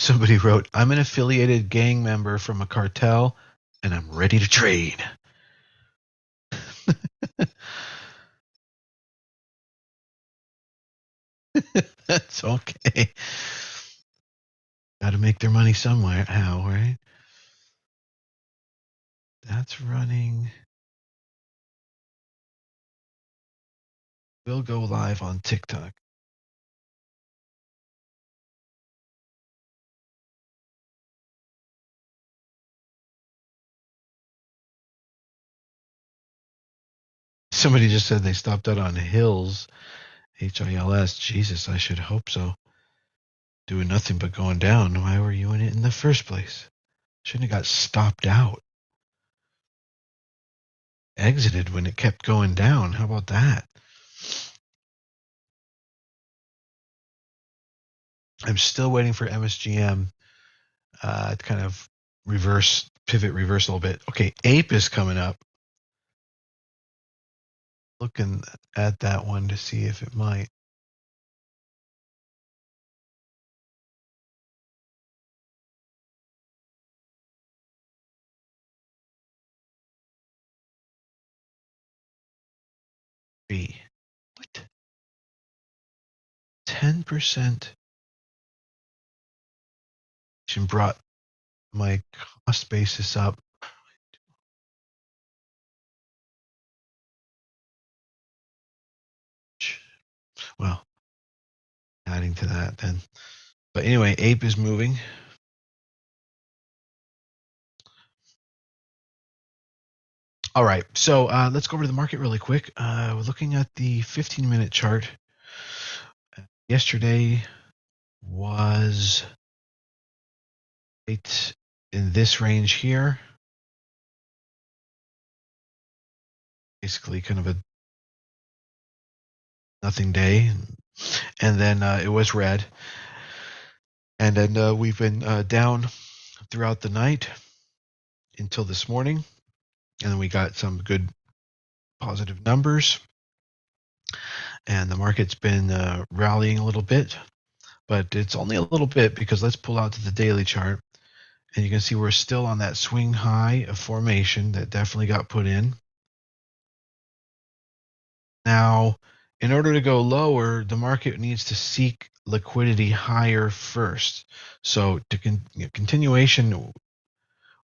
Somebody wrote, I'm an affiliated gang member from a cartel, and I'm ready to trade. That's okay. Got to make their money somewhere. How, right? That's running. We'll go live on TikTok. Somebody just said they stopped out on Hills, Hils. Jesus, I should hope so. Doing nothing but going down. Why were you in it in the first place? Shouldn't have got stopped out. Exited when it kept going down. How about that? I'm still waiting for Msgm to kind of pivot reverse a little bit. Okay, Ape is coming up. Looking at that one to see if it might. Be. What? 10% brought my cost basis up. Well, adding to that then. But anyway, Ape is moving. All right, so let's go over to the market really quick. We're looking at the 15-minute chart. Yesterday was right in this range here. Basically kind of a nothing day. And then it was red. And then we've been down throughout the night until this morning. And then we got some good positive numbers. And the market's been rallying a little bit. But it's only a little bit because let's pull out to the daily chart. And you can see we're still on that swing high of formation that definitely got put in. Now, in order to go lower, the market needs to seek liquidity higher first. So continuation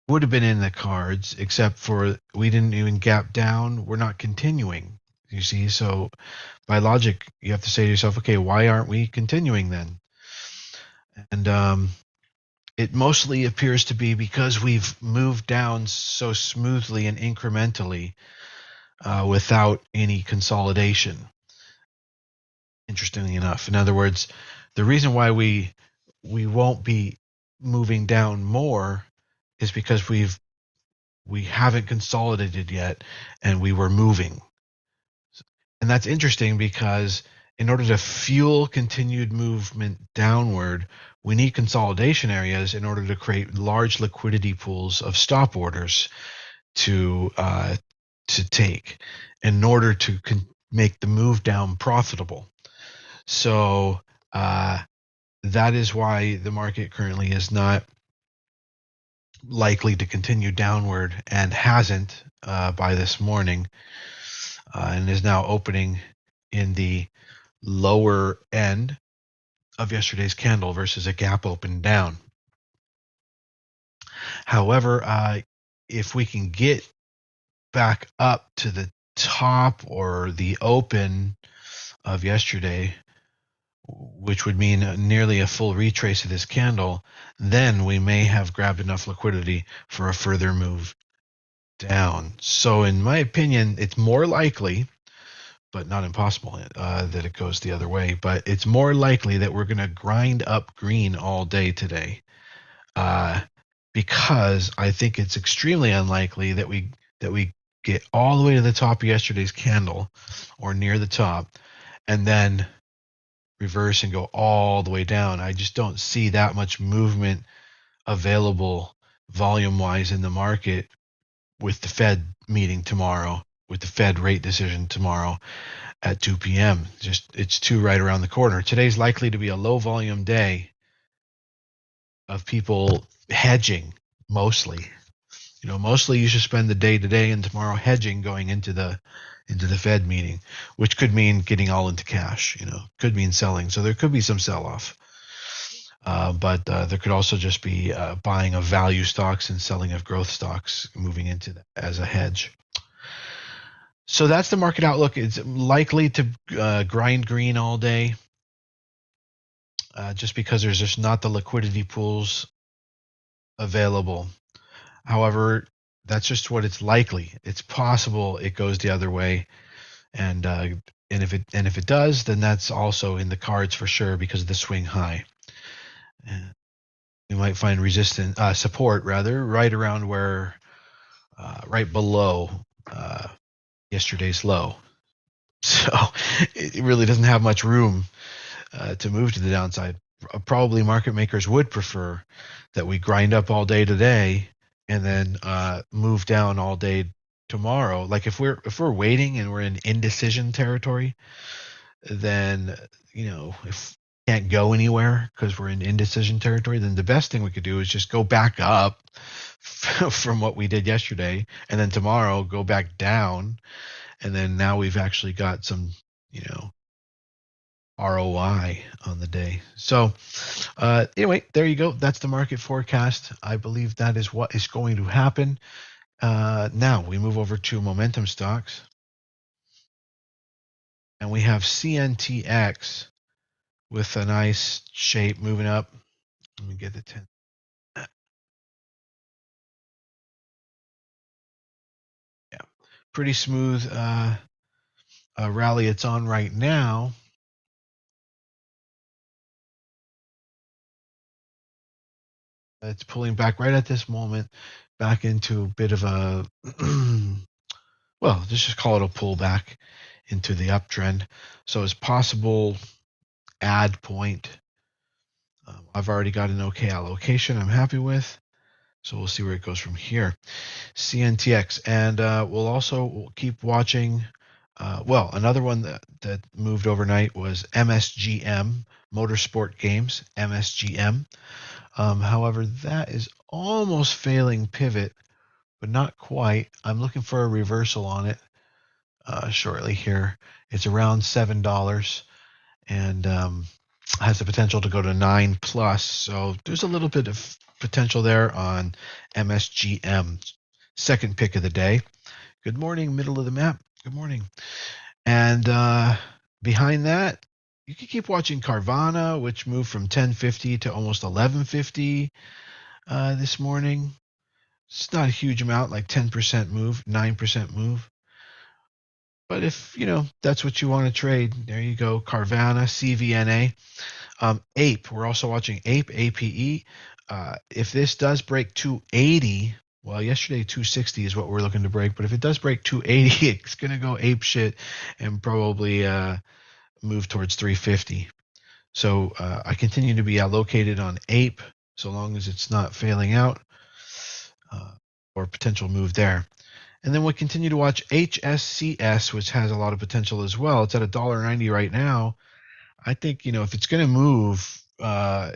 would have been in the cards, except for we didn't even gap down. We're not continuing, you see. So by logic, you have to say to yourself, okay, why aren't we continuing then? And it mostly appears to be because we've moved down so smoothly and incrementally without any consolidation. Interestingly enough, in other words, the reason why we won't be moving down more is because we haven't consolidated yet, and we were moving. And that's interesting because in order to fuel continued movement downward, we need consolidation areas in order to create large liquidity pools of stop orders to take in order to make the move down profitable. So that is why the market currently is not likely to continue downward and hasn't by this morning, and is now opening in the lower end of yesterday's candle versus a gap open down. However, if we can get back up to the top or the open of yesterday, which would mean nearly a full retrace of this candle, then we may have grabbed enough liquidity for a further move down. So in my opinion, it's more likely, but not impossible, that it goes the other way. But it's more likely that we're going to grind up green all day today, because I think it's extremely unlikely that we get all the way to the top of yesterday's candle or near the top, and then reverse and go all the way down. I just don't see that much movement available volume-wise in the market with the Fed meeting tomorrow, with the Fed rate decision tomorrow at 2 p.m. Just it's too right around the corner. Today's likely to be a low volume day, of people hedging mostly. Mostly you should spend the day today and tomorrow hedging going into the Fed meeting, which could mean getting all into cash. Could mean selling. So there could be some sell off. But there could also just be buying of value stocks and selling of growth stocks moving into that as a hedge. So that's the market outlook. It's likely to grind green all day, just because there's just not the liquidity pools available. However, that's just what it's likely. It's possible it goes the other way, and if it does, then that's also in the cards for sure because of the swing high. And we might find support rather right around where, right below yesterday's low. So it really doesn't have much room to move to the downside. Probably market makers would prefer that we grind up all day today and then move down all day tomorrow. Like if we're waiting and we're in indecision territory, then if we can't go anywhere because we're in indecision territory, then the best thing we could do is just go back up from what we did yesterday, and then tomorrow go back down, and then now we've actually got some ROI on the day. So anyway, there you go. That's the market forecast. I believe that is what is going to happen. Now we move over to momentum stocks, and we have Cntx with a nice shape moving up. Let me get the 10. Yeah, pretty smooth rally it's on right now. It's pulling back right at this moment back into a bit of a well, let's just call it a pullback into the uptrend. So it's possible add point. I've already got an okay allocation I'm happy with. So we'll see where it goes from here. Cntx. And we'll also keep watching. Another one that moved overnight was Msgm, Motorsport Games, Msgm. However, that is almost failing pivot, but not quite. I'm looking for a reversal on it shortly here. It's around $7 and has the potential to go to 9 plus. So there's a little bit of potential there on Msgm. Second pick of the day. Good morning, middle of the map. Good morning. And behind that, you can keep watching Carvana, which moved from 1050 to almost 1150 this morning. It's not a huge amount, like 10% move, 9% move. But if, that's what you want to trade, there you go. Carvana, CVNA. APE, we're also watching APE, APE. If this does break 280, well, yesterday 260 is what we're looking to break. But if it does break 280, it's going to go ape shit and probably move towards 350. So I continue to be allocated on APE so long as it's not failing out or potential move there. And then we'll continue to watch Hscs, which has a lot of potential as well. It's at $1.90 right now. I think, if it's going to move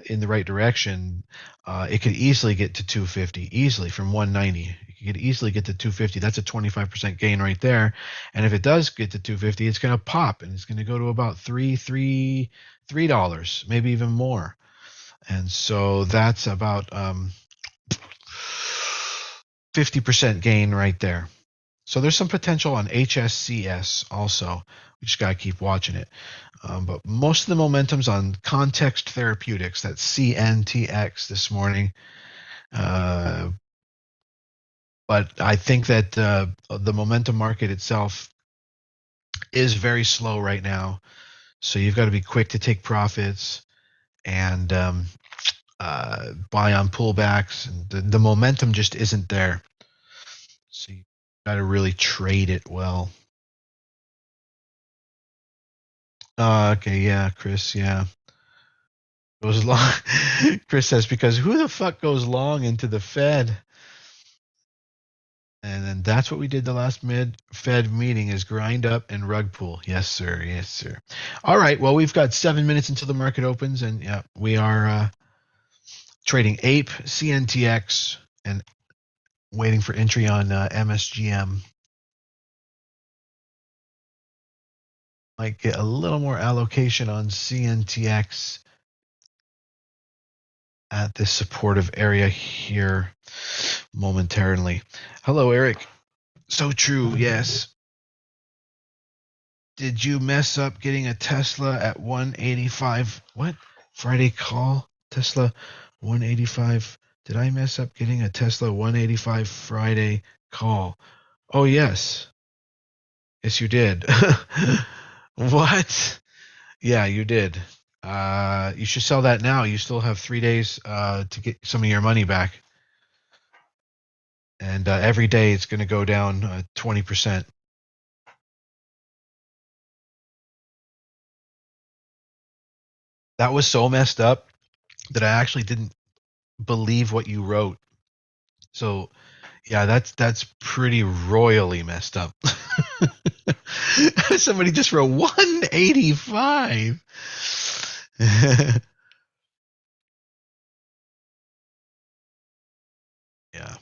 in the right direction, it could easily get to 250, easily from 190. You could easily get to 250. That's a 25% gain right there. And if it does get to 250, it's going to pop and it's going to go to about $3, maybe even more. And so that's about 50% gain right there. So there's some potential on Hscs also. We just got to keep watching it. But most of the momentum's on Context Therapeutics. That's Cntx this morning. But I think that the momentum market itself is very slow right now. So you've got to be quick to take profits and buy on pullbacks. And the momentum just isn't there. So you got to really trade it well. Okay, yeah, Chris, yeah. Goes long. Chris says, because who the fuck goes long into the Fed? And then that's what we did the last Fed meeting is grind up and rug pull. Yes, sir. Yes, sir. All right. Well, we've got 7 minutes until the market opens, and yeah, we are trading Ape, Cntx, and waiting for entry on Msgm. Might get a little more allocation on Cntx at this supportive area here momentarily. Hello, Eric. So true, yes. Did you mess up getting a Tesla at 185? What? Friday call? Tesla 185. Did I mess up getting a Tesla 185 Friday call? Oh, yes. Yes, you did. What? Yeah, you did. You should sell that now. You still have 3 days to get some of your money back. And every day it's going to go down 20%. That was so messed up that I actually didn't believe what you wrote. So, yeah, that's pretty royally messed up. Somebody just wrote 185. Yeah.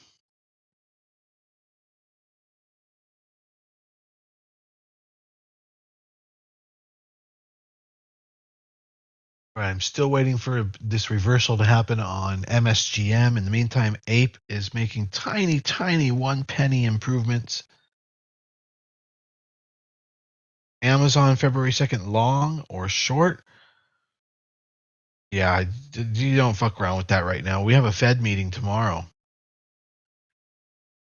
Right, I'm still waiting for this reversal to happen on MSGM. In the meantime, Ape is making tiny, tiny 1 penny improvements. Amazon February 2nd, long or short? Yeah, you don't fuck around with that right now. We have a Fed meeting tomorrow.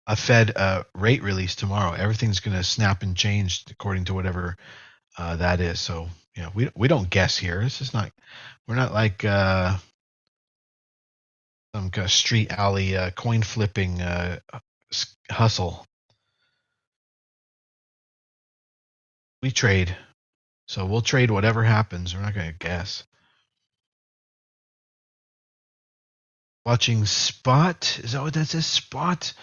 A Fed rate release tomorrow. Everything's going to snap and change according to whatever that is. So, yeah, we don't guess here. This is not, we're not like some kind of street alley coin flipping hustle. We trade. So we'll trade whatever happens. We're not going to guess. Watching Spot. Is that what that says? Spot?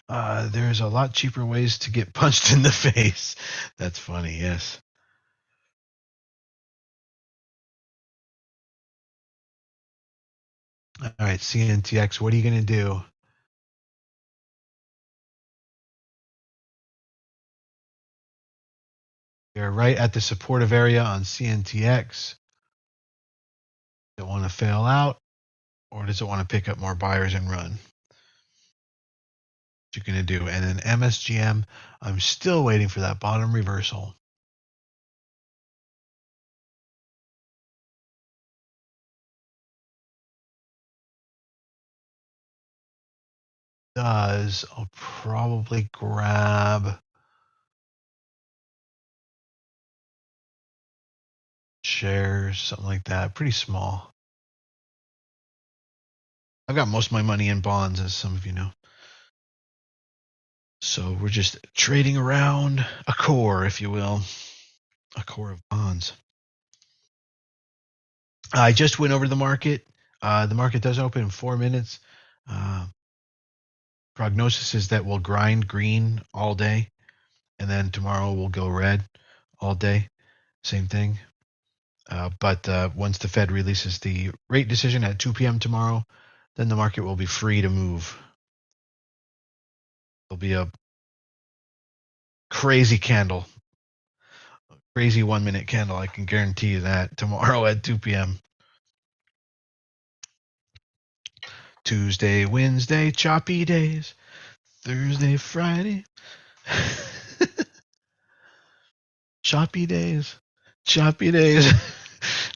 There's a lot cheaper ways to get punched in the face. That's funny, yes. All right, Cntx, what are you going to do? You're right at the supportive area on Cntx. Don't want to fail out, or does it want to pick up more buyers and run? What you're going to do. And then MSGM, I'm still waiting for that bottom reversal. I'll probably grab shares, something like that. Pretty small. I've got most of my money in bonds, as some of you know. So we're just trading around a core, if you will, a core of bonds. I just went over the market. The market does open in 4 minutes. Prognosis is that we'll grind green all day, and then tomorrow we'll go red all day. Same thing. But once the Fed releases the rate decision at 2 p.m. tomorrow, then the market will be free to move. There'll be a crazy candle, a crazy 1 minute candle. I can guarantee you that tomorrow at 2 p.m. Tuesday, Wednesday, choppy days. Thursday, Friday. Choppy days. Choppy days.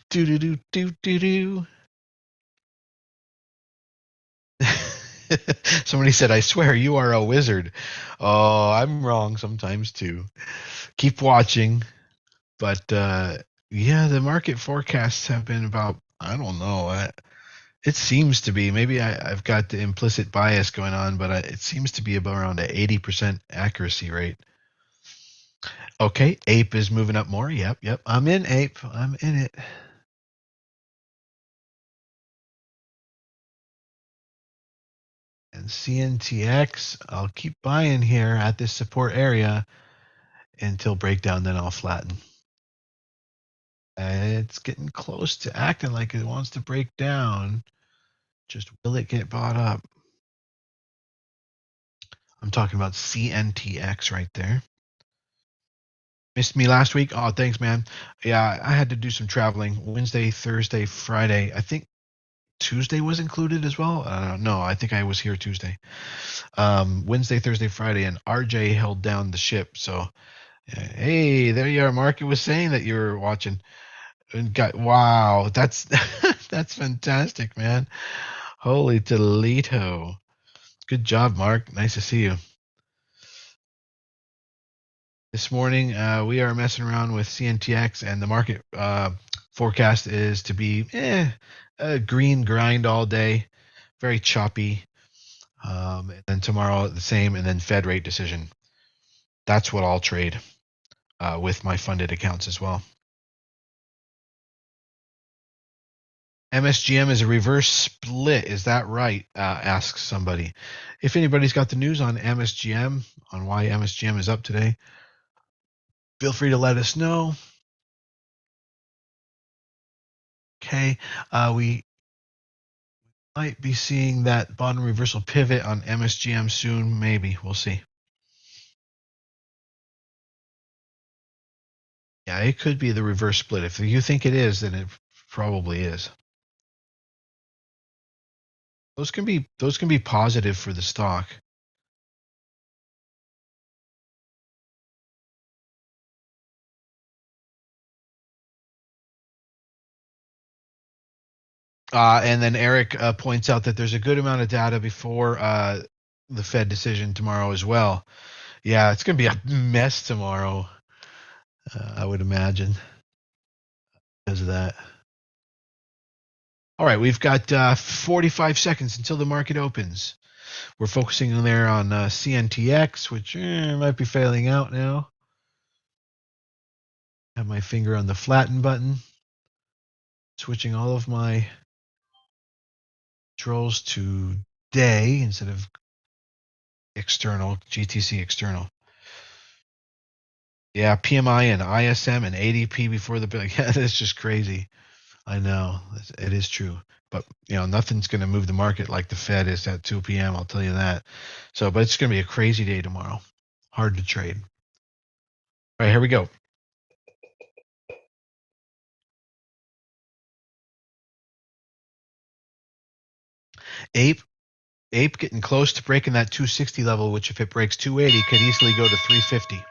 Do do do do do do. Somebody said, I swear you are a wizard. Oh, I'm wrong sometimes too. Keep watching. But yeah, the market forecasts have been about, I don't know. It seems to be, maybe I've got the implicit bias going on, but it seems to be about around an 80% accuracy rate. Okay, Ape is moving up more. Yep. I'm in Ape. I'm in it. And Cntx, I'll keep buying here at this support area until breakdown, then I'll flatten. It's getting close to acting like it wants to break down. Just will it get bought up? I'm talking about Cntx right there. Missed me last week? Oh, thanks, man. Yeah, I had to do some traveling Wednesday, Thursday, Friday. I think Tuesday was included as well. No, I think I was here Tuesday. Wednesday, Thursday, Friday, and RJ held down the ship. So, hey, there you are. Mark was saying that you were watching. And wow, that's that's fantastic, man. Holy Toledo. Good job, Mark. Nice to see you. This morning, we are messing around with Cntx, and the market forecast is to be a green grind all day, very choppy. And then tomorrow, the same, and then Fed rate decision. That's what I'll trade with my funded accounts as well. Msgm is a reverse split. Is that right? Asks somebody. If anybody's got the news on Msgm, on why Msgm is up today, feel free to let us know. Okay, we might be seeing that bottom reversal pivot on Msgm soon. Maybe. We'll see. Yeah, it could be the reverse split. If you think it is, then it probably is. Those can be positive for the stock. And then Eric points out that there's a good amount of data before the Fed decision tomorrow as well. Yeah, it's going to be a mess tomorrow, I would imagine, because of that. All right, we've got 45 seconds until the market opens. We're focusing on there on Cntx, which might be failing out now. Have my finger on the flatten button. Switching all of my controls to day instead of external, GTC external. Yeah, PMI and ISM and ADP before the bill. Yeah, that's just crazy. I know. It is true. But, nothing's going to move the market like the Fed is at 2 p.m., I'll tell you that. So, but it's going to be a crazy day tomorrow. Hard to trade. All right, here we go. Ape getting close to breaking that 260 level, which if it breaks 280 could easily go to 350.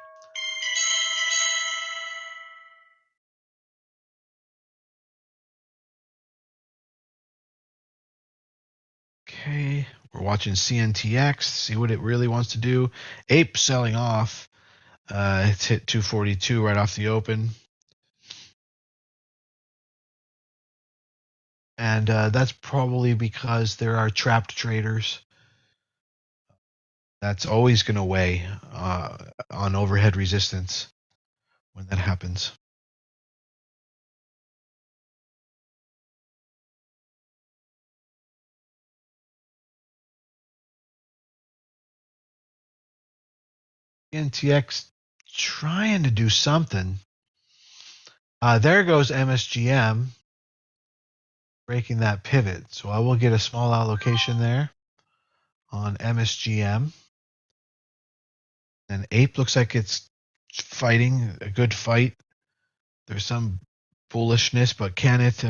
Okay, we're watching Cntx, see what it really wants to do. Ape selling off. It's hit 242 right off the open. And that's probably because there are trapped traders. That's always going to weigh on overhead resistance when that happens. Cntx trying to do something. There goes Msgm breaking that pivot. So I will get a small allocation there on Msgm. And Ape looks like it's fighting a good fight. There's some bullishness, but can it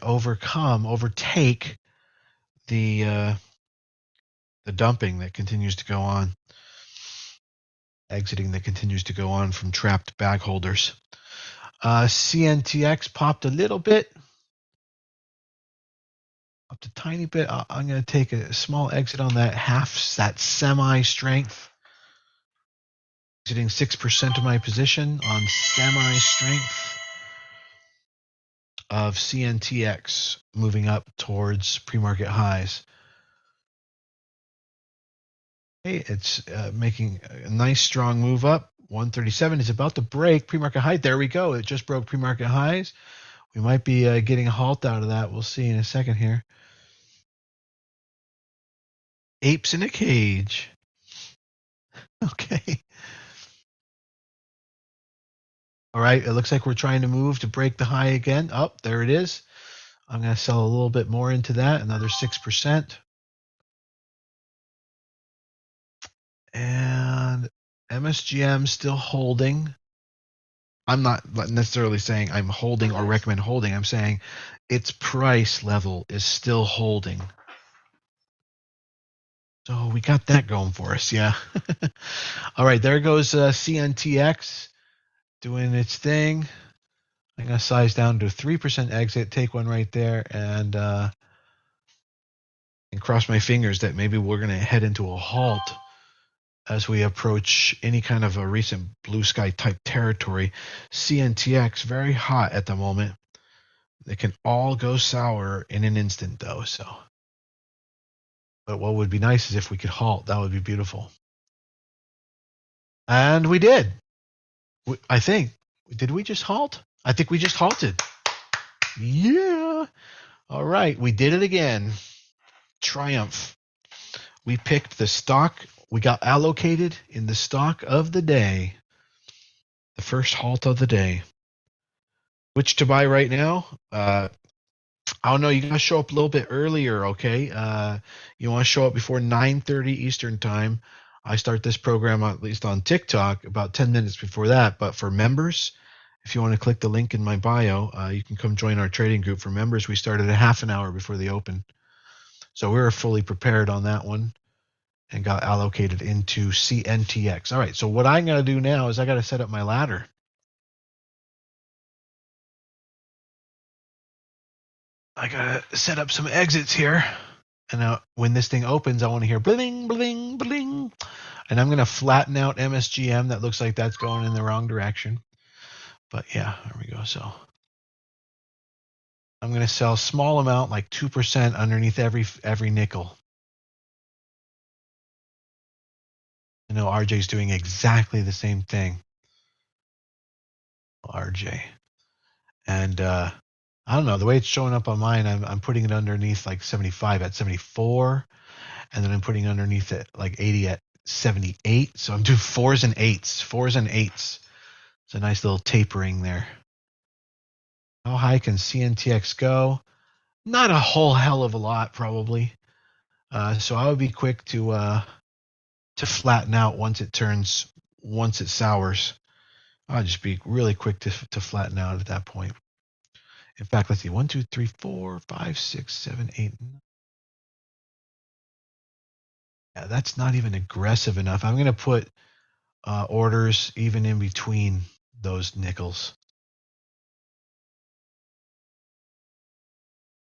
overtake the dumping that continues to go on, exiting that continues to go on from trapped bag holders? Cntx popped a little bit, up a tiny bit. I'm going to take a small exit on that that semi strength. Exiting 6% of my position on semi strength of Cntx, moving up towards pre-market highs. Okay, it's making a nice strong move up. 137 is about to break pre-market high. There we go. It just broke pre-market highs. We might be getting a halt out of that. We'll see in a second here. Apes in a cage. Okay. All right. It looks like we're trying to move to break the high again. Oh, there it is. I'm going to sell a little bit more into that, another 6%. And MSGM still holding. I'm not necessarily saying I'm holding or recommend holding. I'm saying its price level is still holding. So we got that going for us, yeah. All right, there goes Cntx doing its thing. I'm going to size down to 3% exit, take one right there, and cross my fingers that maybe we're going to head into a halt as we approach any kind of a recent blue sky type territory. Cntx very hot at the moment. They can all go sour in an instant, though. So, but what would be nice is if we could halt. That would be beautiful. And we did. I think. Did we just halt? I think we just halted. Yeah. All right. We did it again. Triumph. We picked the stock. We got allocated in the stock of the day. The first halt of the day. Which to buy right now? I don't know. You gotta show up a little bit earlier, okay? You want to show up before 9:30 Eastern time. I start this program at least on TikTok about 10 minutes before that. But for members, if you want to click the link in my bio, you can come join our trading group. For members, we started a half an hour before the open, so we were fully prepared on that one and got allocated into Cntx. All right. So what I'm gonna do now is I gotta set up my ladder. I gotta set up some exits here. And when this thing opens, I want to hear bling, bling, bling. And I'm going to flatten out MSGM. That looks like that's going in the wrong direction. But yeah, there we go. So I'm going to sell a small amount, like 2% underneath every nickel. I know RJ's doing exactly the same thing. RJ. And I don't know, the way it's showing up on mine, I'm putting it underneath like 75 at 74. And then I'm putting underneath it like 80 at 78. So I'm doing fours and eights. It's a nice little tapering there. How high can Cntx go? Not a whole hell of a lot, probably. So I would be quick to flatten out once it sours. I'll just be really quick to flatten out at that point. In fact, let's see, 1, 2, 3, 4, 5, 6, 7, 8. Yeah, that's not even aggressive enough. I'm going to put orders even in between those nickels.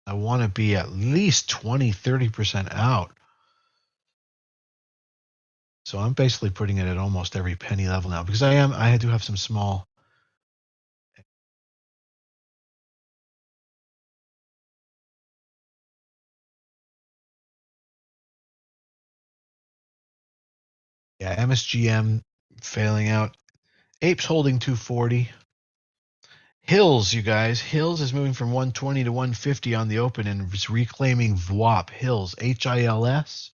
I want to be at least 20, 30% out. So I'm basically putting it at almost every penny level now because I do have some small. Yeah, MSGM failing out. Apes holding 240. Hills, you guys. Hills is moving from 120 to 150 on the open and it's reclaiming VWAP. Hills, HILS.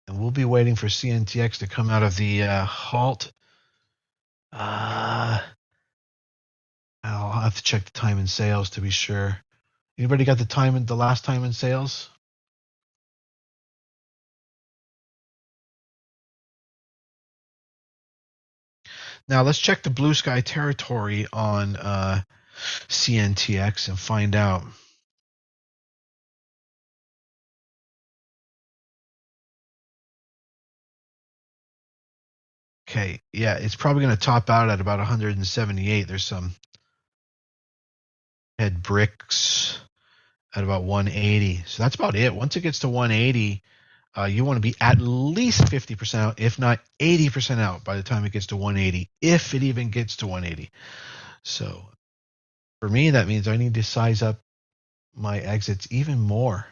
And we'll be waiting for Cntx to come out of the halt. I'll have to check the time in sales to be sure. Anybody got the last time in sales? Now let's check the blue sky territory on Cntx and find out. Okay, yeah, it's probably going to top out at about 178. There's some head bricks at about 180. So that's about it. Once it gets to 180, you want to be at least 50% out, if not 80% out by the time it gets to 180, if it even gets to 180. So for me, that means I need to size up my exits even more.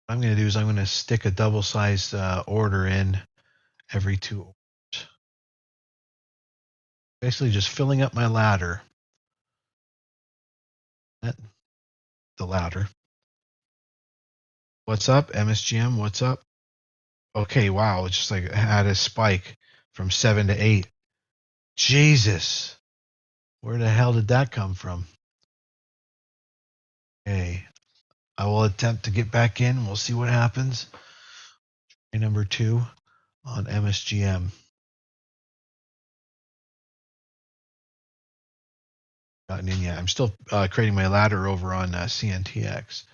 What I'm going to do is I'm going to stick a double-sized order in every 2 orders. Basically just filling up my ladder. The ladder. What's up, MSGM? What's up? Okay, wow, it's just like it had a spike from 7 to 8. Jesus. Where the hell did that come from? Okay. I will attempt to get back in. We'll see what happens. Number 2 on MSGM. Gotten in yet. I'm still creating my ladder over on Cntx.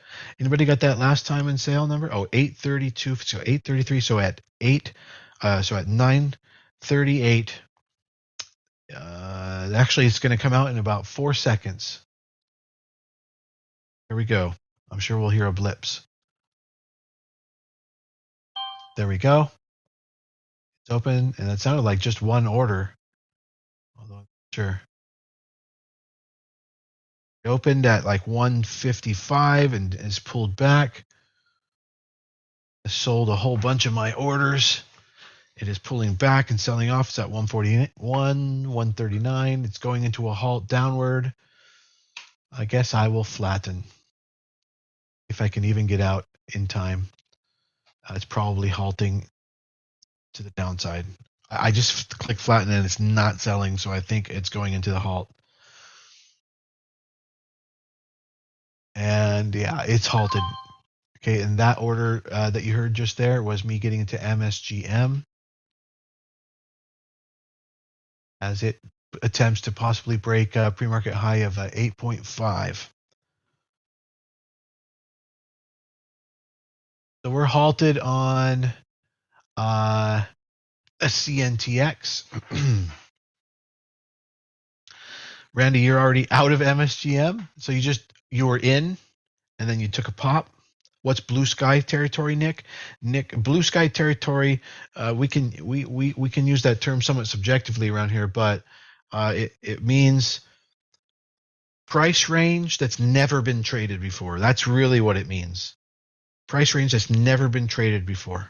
Anybody got that last time in sale number? Oh, 832. So 833. So at 8. So at 9:38. Actually, it's going to come out in about 4 seconds. Here we go. I'm sure we'll hear a blips. There we go. It's open, and it sounded like just one order. Although, sure. It opened at like 155 and is pulled back. I sold a whole bunch of my orders. It is pulling back and selling off. It's at 141, 139. It's going into a halt downward. I guess I will flatten if I can even get out in time. It's probably halting to the downside. I just click flatten and it's not selling, so I think it's going into the halt. And yeah, it's halted. Okay, and that order that you heard just there was me getting into MSGM as it attempts to possibly break a pre-market high of 8.5. So we're halted on a CNTX. Randy, you're already out of MSGM, so you were in, and then you took a pop. What's blue sky territory, Nick? Nick, blue sky territory. We can use that term somewhat subjectively around here, but it means price range that's never been traded before. That's really what it means. Price range that's never been traded before.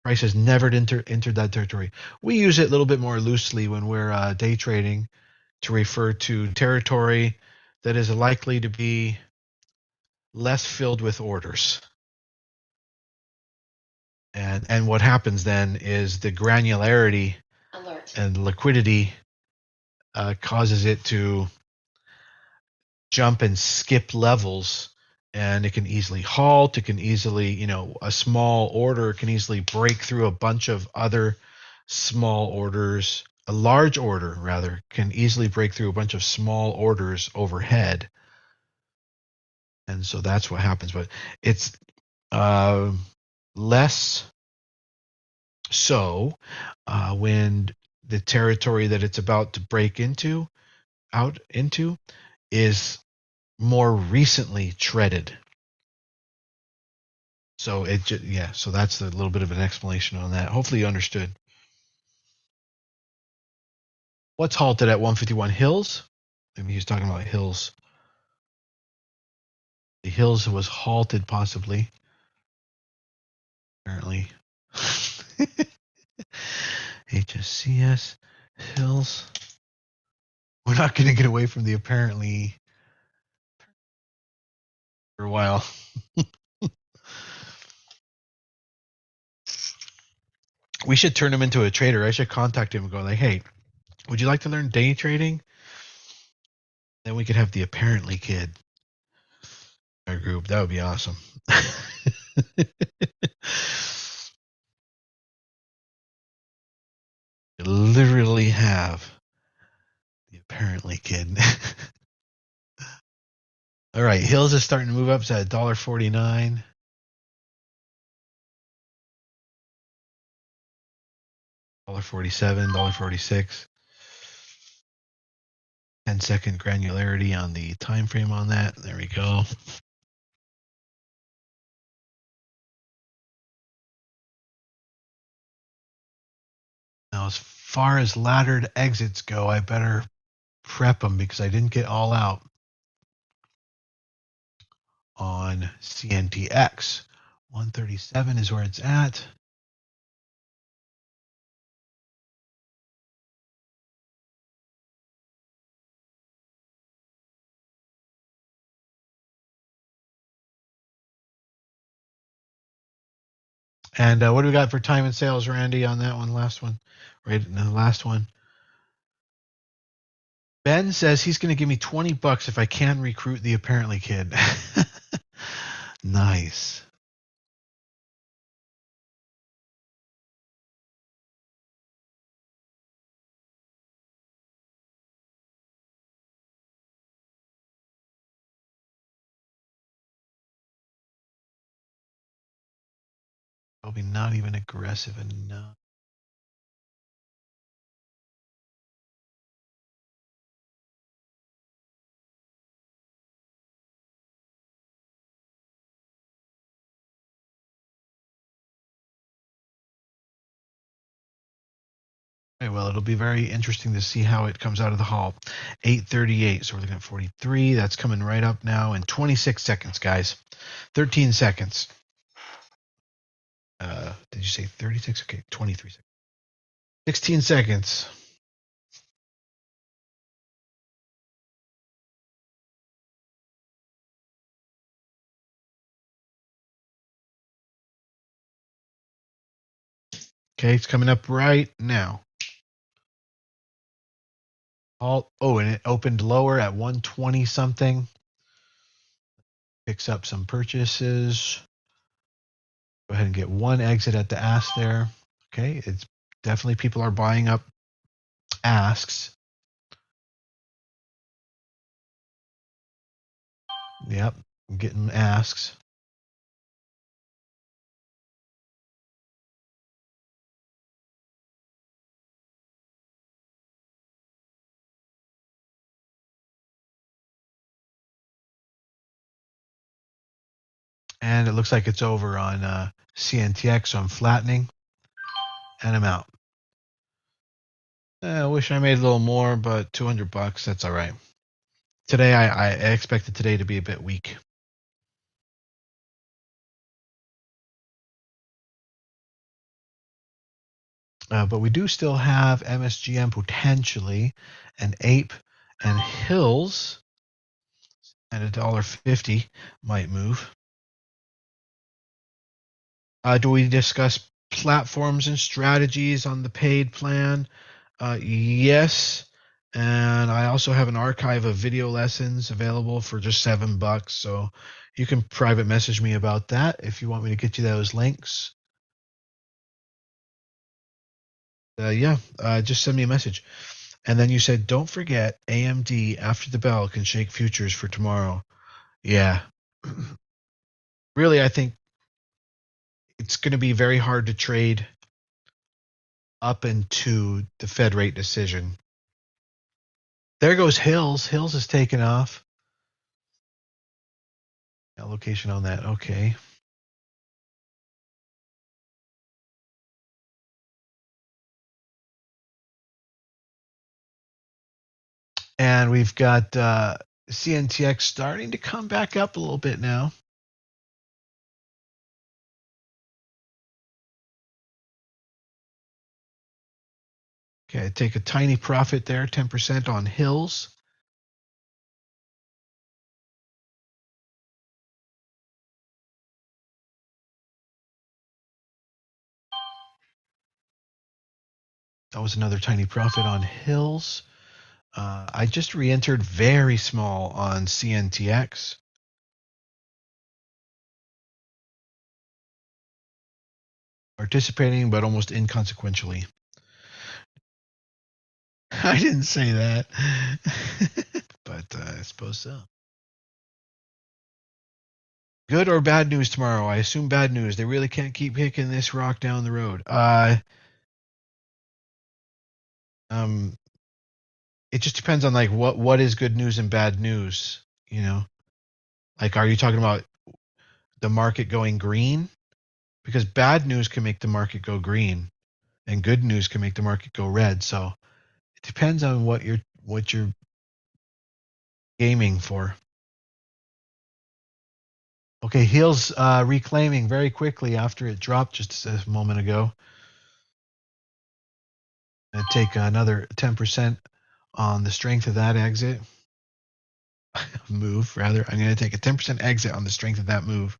Price has never entered that territory. We use it a little bit more loosely when we're day trading to refer to territory that is likely to be less filled with orders. And what happens then is the granularity and liquidity causes it to jump and skip levels, and it can easily halt. It can easily, a small order can easily break through a bunch of other small orders. A large order, rather, can easily break through a bunch of small orders overhead. And so that's what happens. But it's less so when the territory that it's about to break out into is more recently treaded. So so that's a little bit of an explanation on that. Hopefully you understood. What's halted at 151? Hills? Maybe he's talking about Hills. The Hills was halted possibly. Apparently. Hscs Hills. We're not going to get away from the apparently for a while. We should turn him into a trader. I should contact him and go like, hey, would you like to learn day trading? Then we could have the apparently kid in our group. That would be awesome. Literally have the apparently kid. All right, Hills is starting to move up. It's at $1.49. $1.47, $1.46. 10-second granularity on the time frame on that. There we go. Now, as far as laddered exits go, I better prep them because I didn't get all out on Cntx. 137 is where it's at. And what do we got for time and sales, Randy, on that one? Last one, right? In the last one. Ben says he's going to give me $20 if I can recruit the apparently kid. Nice. Probably not even aggressive enough. Okay, well, it'll be very interesting to see how it comes out of the hall. 8:38, so we're looking at 43. That's coming right up now in 26 seconds, guys. 13 seconds. Did you say 36? Okay, 23 seconds. 16 seconds. Okay, it's coming up right now. Oh, and it opened lower at 120 something. Picks up some purchases. Go ahead and get one exit at the ask there. Okay, it's definitely people are buying up asks. Yep, I'm getting asks. And it looks like it's over on Cntx, so I'm flattening. And I'm out. I wish I made a little more, but $200, that's all right. Today, I expected today to be a bit weak. But we do still have Msgm potentially, and Ape and Hills at $1.50 might move. Do we discuss platforms and strategies on the paid plan? Yes. And I also have an archive of video lessons available for just $7. So you can private message me about that if you want me to get you those links. Just send me a message. And then you said, don't forget AMD after the bell can shake futures for tomorrow. Yeah. Really, I think it's going to be very hard to trade up into the Fed rate decision. There goes Hills. Hills is taken off. Allocation on that. Okay. And we've got Cntx starting to come back up a little bit now. Okay, take a tiny profit there, 10% on Hills. That was another tiny profit on Hills. I just re-entered very small on Cntx. Participating, but almost inconsequentially. I didn't say that, but I suppose so. Good or bad news tomorrow? I assume bad news. They really can't keep kicking this rock down the road. It just depends on like what is good news and bad news. You know, like are you talking about the market going green? Because bad news can make the market go green, and good news can make the market go red. So it depends on what you're gaming for. Okay, Heels reclaiming very quickly after it dropped just a moment ago. And take another 10% on the strength of that exit. Move, rather. I'm going to take a 10% exit on the strength of that move.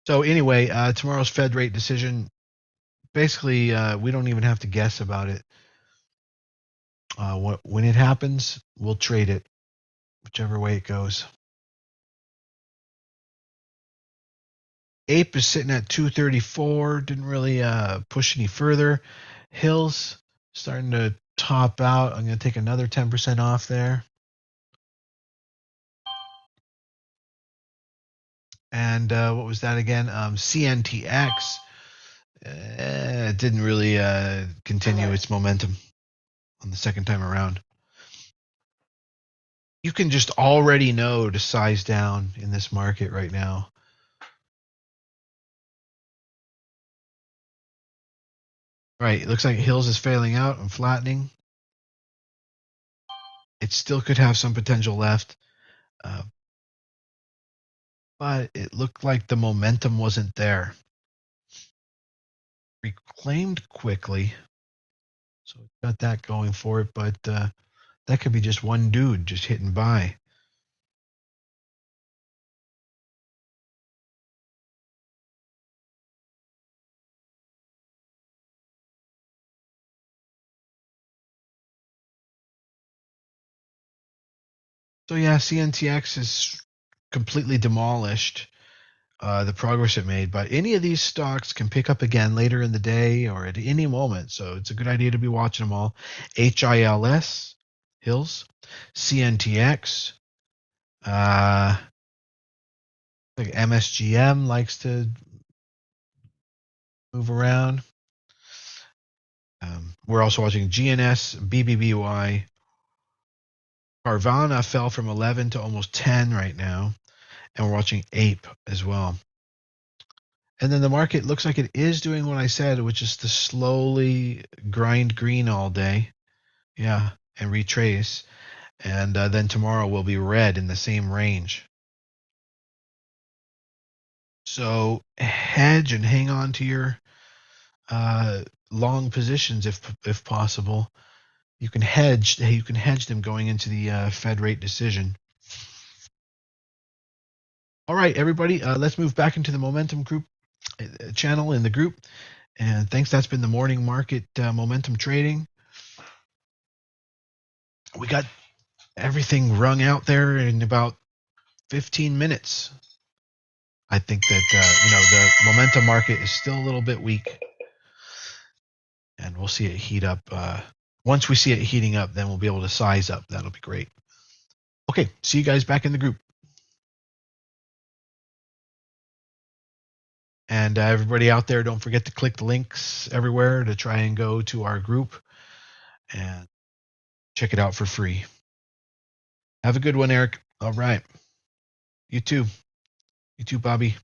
So anyway, tomorrow's Fed rate decision. Basically, we don't even have to guess about it. When it happens, we'll trade it, whichever way it goes. Ape is sitting at 234. Didn't really push any further. Hills starting to top out. I'm going to take another 10% off there. And what was that again? Cntx. It didn't really continue its momentum on the second time around. You can just already know to size down in this market right now. Right, it looks like Hills is failing out and flattening. It still could have some potential left, but it looked like the momentum wasn't there. Reclaimed quickly, so it's got that going for it, but that could be just one dude just hitting buy. So yeah, Cntx is completely demolished the progress it made, but any of these stocks can pick up again later in the day or at any moment. So it's a good idea to be watching them all. HILS, Hills, Cntx, like Msgm likes to move around. We're also watching GNS, BBBY. Carvana fell from 11 to almost 10 right now. And we're watching Ape as well. And then the market looks like it is doing what I said, which is to slowly grind green all day. Yeah, and retrace. And then tomorrow will be red in the same range. So hedge and hang on to your long positions if possible. You can hedge them going into the Fed rate decision. All right, everybody, let's move back into the momentum group channel in the group. And thanks. That's been the morning market momentum trading. We got everything rung out there in about 15 minutes. I think that the momentum market is still a little bit weak, and we'll see it heat up. Once we see it heating up, then we'll be able to size up. That'll be great. Okay, see you guys back in the group. And everybody out there, don't forget to click the links everywhere to try and go to our group and check it out for free. Have a good one, Eric. All right. You too. You too, Bobby.